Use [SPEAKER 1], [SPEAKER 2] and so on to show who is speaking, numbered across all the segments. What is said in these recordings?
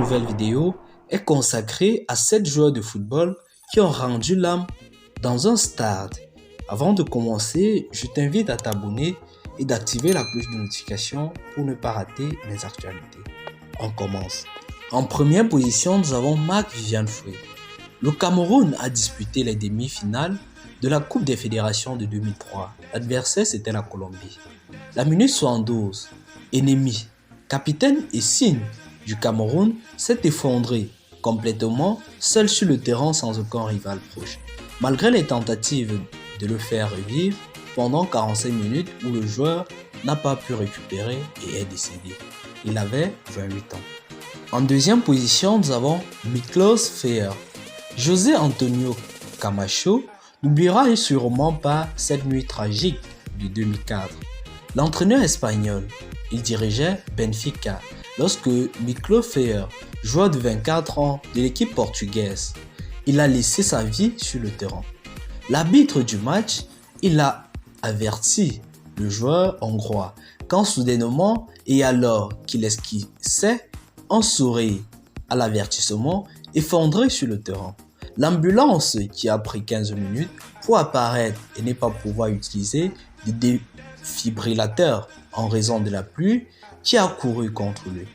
[SPEAKER 1] nouvelle vidéo est consacrée à 7 joueurs de football qui ont rendu l'âme dans un stade. Avant de commencer, je t'invite à t'abonner et d'activer la cloche de notification pour ne pas rater mes actualités. On commence. En première position, nous avons Marc-Viviane Foé. Le Cameroun a disputé les demi-finales de la Coupe des Fédérations de 2003. L'adversaire, c'était la Colombie. La minute 72, Ennemi, capitaine et signe du Cameroun, s'est effondré complètement, seul sur le terrain sans aucun rival proche. Malgré les tentatives de le faire revivre, pendant 45 minutes où le joueur n'a pas pu récupérer et est décédé. Il avait 28 ans. En deuxième position, nous avons Miklos Feher. José Antonio Camacho n'oubliera sûrement pas cette nuit tragique de 2004. L'entraîneur espagnol, il dirigeait Benfica lorsque Miklos Feher, joueur de 24 ans de l'équipe portugaise, il a laissé sa vie sur le terrain. L'arbitre du match, il a averti le joueur hongrois quand soudainement et alors qu'il esquissait un sourire à l'avertissement effondré sur le terrain. L'ambulance qui a pris 15 minutes pour apparaître et ne pas pouvoir utiliser des défibrillateurs en raison de la pluie qui a couru contre lui.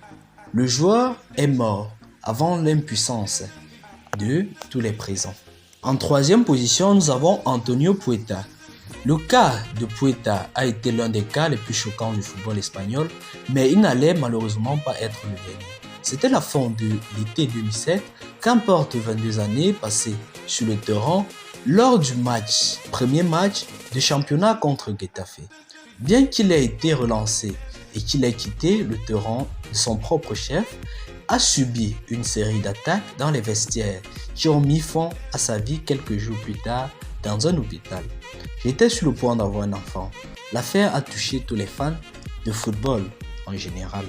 [SPEAKER 1] Le joueur est mort avant l'impuissance de tous les présents. En troisième position, nous avons Antonio Puerta. Le cas de Puerta a été l'un des cas les plus choquants du football espagnol, mais il n'allait malheureusement pas être le dernier. C'était la fin de l'été 2007, qu'importe 22 années passées sur le terrain lors du premier match de championnat contre Getafe. Bien qu'il ait été relancé et qu'il ait quitté le terrain de son propre chef, a subi une série d'attaques dans les vestiaires qui ont mis fin à sa vie quelques jours plus tard dans un hôpital. J'étais sur le point d'avoir un enfant. L'affaire a touché tous les fans de football en général.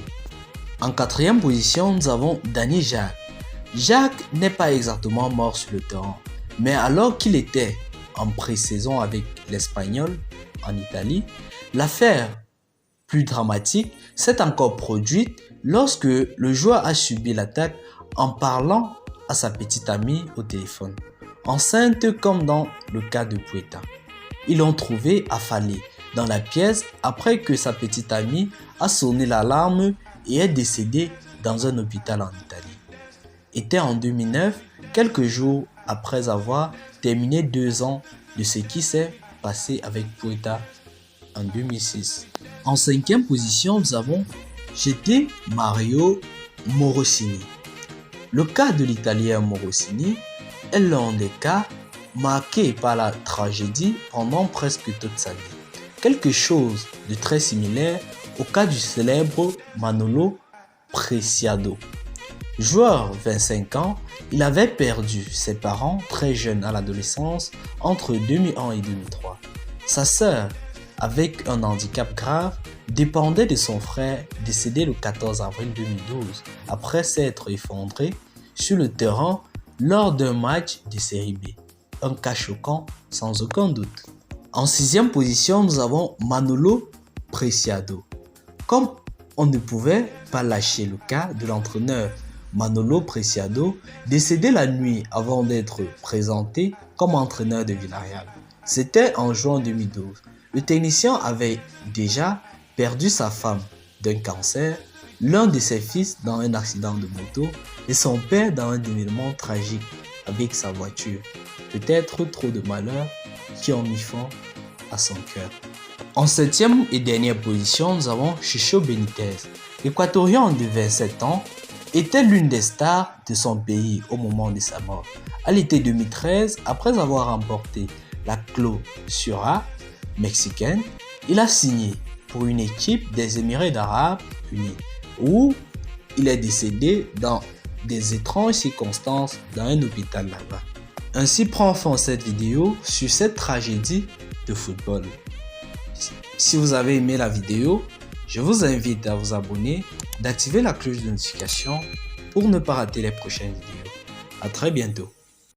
[SPEAKER 1] En quatrième position, nous avons Danny Jacques. Jacques n'est pas exactement mort sur le terrain, mais alors qu'il était en pré-saison avec l'Espagnol en Italie, l'affaire plus dramatique s'est encore produite lorsque le joueur a subi l'attaque en parlant à sa petite amie au téléphone, enceinte comme dans le cas de Puerta. Ils l'ont trouvé affalé dans la pièce après que sa petite amie a sonné l'alarme et est décédée dans un hôpital en Italie. Était en 2009, quelques jours après avoir terminé 2 ans de ce qui s'est passé avec Puerta en 2006. En cinquième position, nous avons José Mario Morosini. Le cas de l'Italien Morosini est l'un des cas marqués par la tragédie pendant presque toute sa vie. Quelque chose de très similaire au cas du célèbre Manolo Preciado. Joueur 25 ans, il avait perdu ses parents très jeunes à l'adolescence entre 2001 et 2003. Sa sœur, avec un handicap grave, dépendait de son frère décédé le 14 avril 2012 après s'être effondré sur le terrain lors d'un match de série B. Un cas choquant sans aucun doute. En sixième position, nous avons Manolo Preciado. Comme on ne pouvait pas lâcher le cas de l'entraîneur Manolo Preciado, décédé la nuit avant d'être présenté comme entraîneur de Villarreal. C'était en juin 2012. Le technicien avait déjà perdu sa femme d'un cancer, l'un de ses fils dans un accident de moto et son père dans un événement tragique avec sa voiture. Peut-être trop de malheurs qui ont mis fin à son cœur. En septième et dernière position, nous avons Chucho Benítez. L'Équatorien de 27 ans était l'une des stars de son pays au moment de sa mort. À l'été 2013, après avoir remporté la Clausura mexicaine, il a signé pour une équipe des Émirats arabes unis, où il est décédé dans des étranges circonstances dans un hôpital là-bas. Ainsi prend fin cette vidéo sur cette tragédie de football. Si vous avez aimé la vidéo, je vous invite à vous abonner, d'activer la cloche de notification pour ne pas rater les prochaines vidéos. À très bientôt.